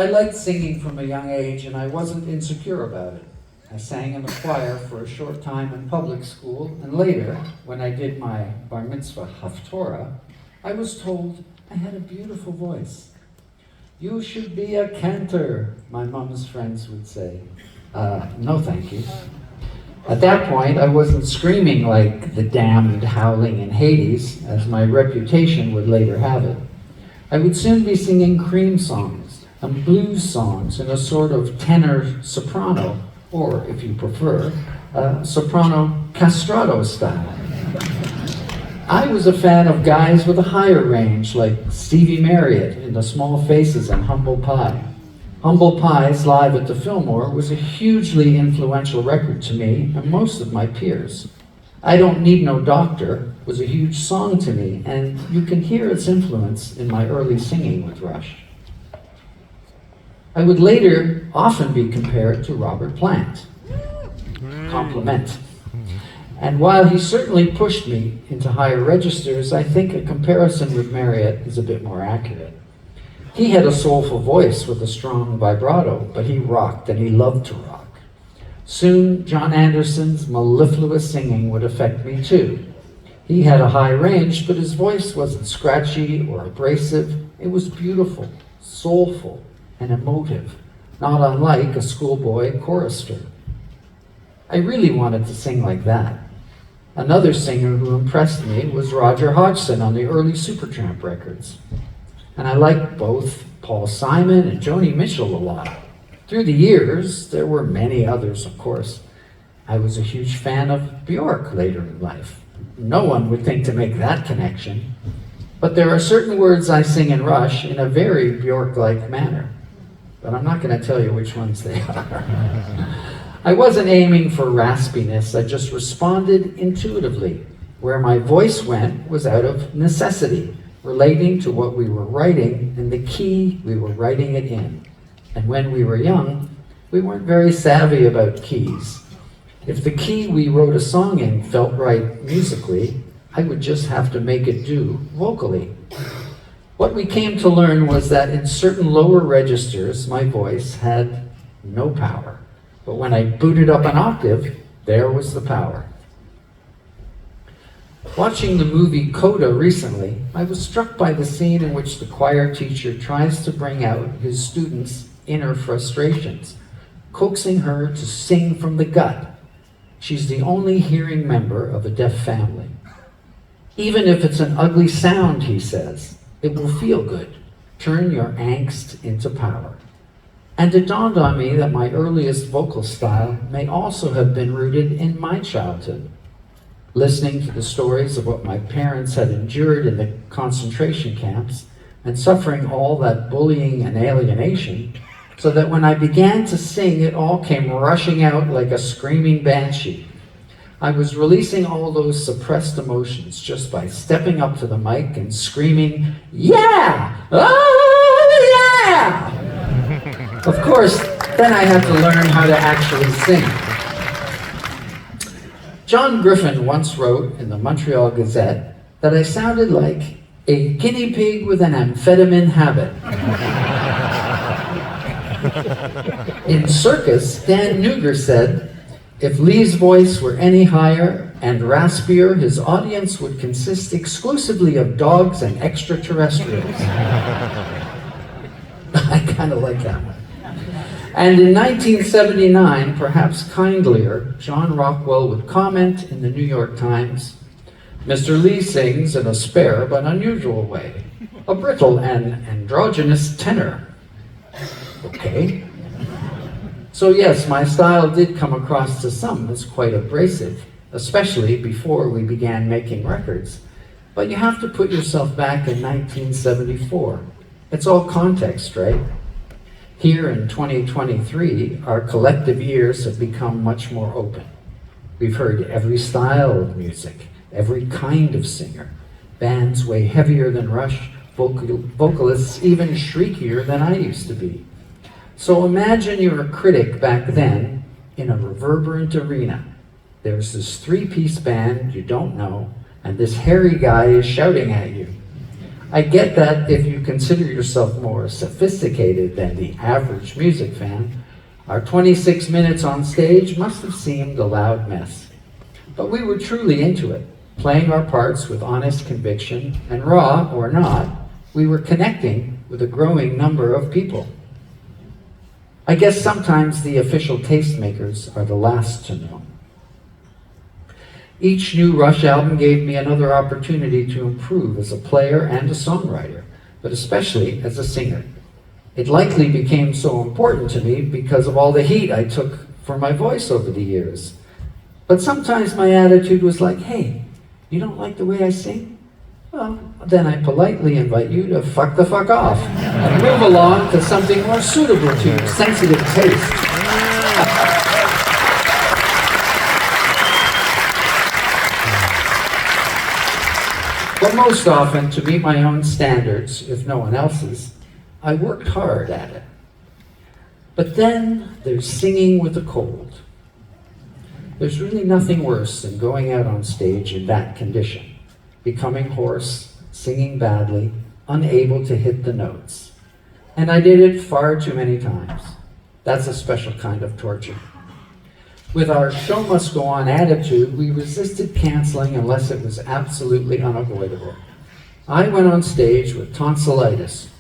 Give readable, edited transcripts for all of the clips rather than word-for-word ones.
I liked singing from a young age, and I wasn't insecure about it. I sang in the choir for a short time in public school, and later, when I did my bar mitzvah haftorah, I was told I had a beautiful voice. "You should be a cantor," my mom's friends would say. No thank you. At that point, I wasn't screaming like the damned howling in Hades, as my reputation would later have it. I would soon be singing cream songs and blues songs in a sort of tenor soprano, or, if you prefer, soprano castrato style. I was a fan of guys with a higher range, like Stevie Marriott in The Small Faces and Humble Pie. Humble Pie's Live at the Fillmore was a hugely influential record to me and most of my peers. I Don't Need No Doctor was a huge song to me, and you can hear its influence in my early singing with Rush. I would later often be compared to Robert Plant. Compliment. And while he certainly pushed me into higher registers, I think a comparison with Marriott is a bit more accurate. He had a soulful voice with a strong vibrato, but he rocked and he loved to rock. Soon, John Anderson's mellifluous singing would affect me too. He had a high range, but his voice wasn't scratchy or abrasive. It was beautiful, soulful, and emotive, not unlike a schoolboy chorister. I really wanted to sing like that. Another singer who impressed me was Roger Hodgson on the early Supertramp records. And I liked both Paul Simon and Joni Mitchell a lot. Through the years, there were many others, of course. I was a huge fan of Bjork later in life. No one would think to make that connection. But there are certain words I sing in Rush in a very Bjork-like manner. But I'm not going to tell you which ones they are. I wasn't aiming for raspiness, I just responded intuitively. Where my voice went was out of necessity, relating to what we were writing and the key we were writing it in. And when we were young, we weren't very savvy about keys. If the key we wrote a song in felt right musically, I would just have to make it do vocally. What we came to learn was that in certain lower registers, my voice had no power. But when I booted up an octave, there was the power. Watching the movie Coda recently, I was struck by the scene in which the choir teacher tries to bring out his students' inner frustrations, coaxing her to sing from the gut. She's the only hearing member of a deaf family. Even if it's an ugly sound, he says, it will feel good. Turn your angst into power. And it dawned on me that my earliest vocal style may also have been rooted in my childhood. Listening to the stories of what my parents had endured in the concentration camps and suffering all that bullying and alienation, so that when I began to sing, it all came rushing out like a screaming banshee. I was releasing all those suppressed emotions just by stepping up to the mic and screaming, "Yeah! Oh, yeah!" Of course, then I had to learn how to actually sing. John Griffin once wrote in the Montreal Gazette that I sounded like a guinea pig with an amphetamine habit. In Circus, Dan Nuger said, if Lee's voice were any higher and raspier, his audience would consist exclusively of dogs and extraterrestrials. I kind of like that one. And in 1979, perhaps kindlier, John Rockwell would comment in the New York Times, Mr. Lee sings in a spare but unusual way, a brittle and androgynous tenor. Okay. So yes, my style did come across to some as quite abrasive, especially before we began making records. But you have to put yourself back in 1974. It's all context, right? Here in 2023, our collective ears have become much more open. We've heard every style of music, every kind of singer, bands way heavier than Rush, vocalists even shriekier than I used to be. So imagine you're a critic back then in a reverberant arena. There's this three-piece band you don't know, and this hairy guy is shouting at you. I get that if you consider yourself more sophisticated than the average music fan, our 26 minutes on stage must have seemed a loud mess. But we were truly into it, playing our parts with honest conviction, and raw or not, we were connecting with a growing number of people. I guess sometimes the official tastemakers are the last to know. Each new Rush album gave me another opportunity to improve as a player and a songwriter, but especially as a singer. It likely became so important to me because of all the heat I took for my voice over the years. But sometimes my attitude was like, hey, you don't like the way I sing? Well, then I politely invite you to fuck the fuck off and move along to something more suitable to your sensitive taste. But most often, to meet my own standards, if no one else's, I worked hard at it. But then there's singing with a cold. There's really nothing worse than going out on stage in that condition, becoming hoarse, singing badly, unable to hit the notes. And I did it far too many times. That's a special kind of torture. With our show must go on attitude, we resisted canceling unless it was absolutely unavoidable. I went on stage with tonsillitis,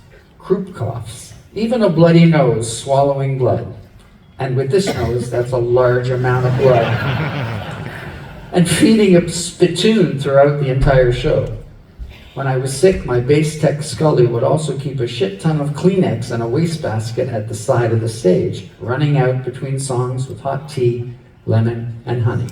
croup coughs, even a bloody nose swallowing blood. And with this nose, that's a large amount of blood. And feeding a spittoon throughout the entire show. When I was sick, my bass tech Scully would also keep a shit ton of Kleenex and a wastebasket at the side of the stage, running out between songs with hot tea, lemon, and honey.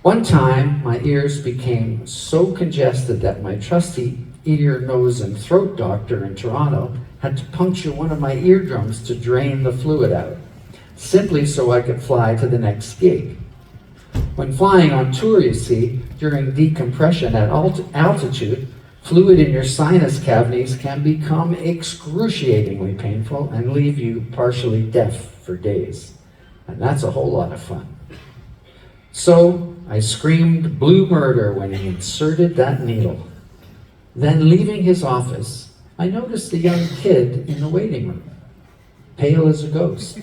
One time, my ears became so congested that my trusty ear, nose, and throat doctor in Toronto had to puncture one of my eardrums to drain the fluid out, simply so I could fly to the next gig. When flying on tour, you see, during decompression at altitude, fluid in your sinus cavities can become excruciatingly painful and leave you partially deaf for days. And that's a whole lot of fun. So I screamed blue murder when he inserted that needle. Then leaving his office, I noticed a young kid in the waiting room, pale as a ghost,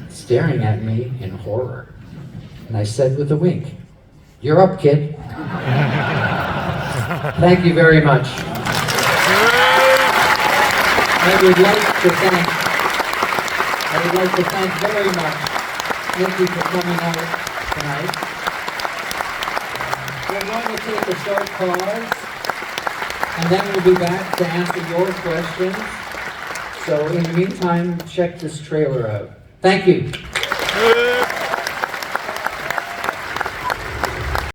staring at me in horror. And I said with a wink, "You're up, kid." Thank you very much. I would like to thank very much Nikki for coming out tonight. We're going to take a short pause, and then we'll be back to answer your questions. So in the meantime, check this trailer out. Thank you.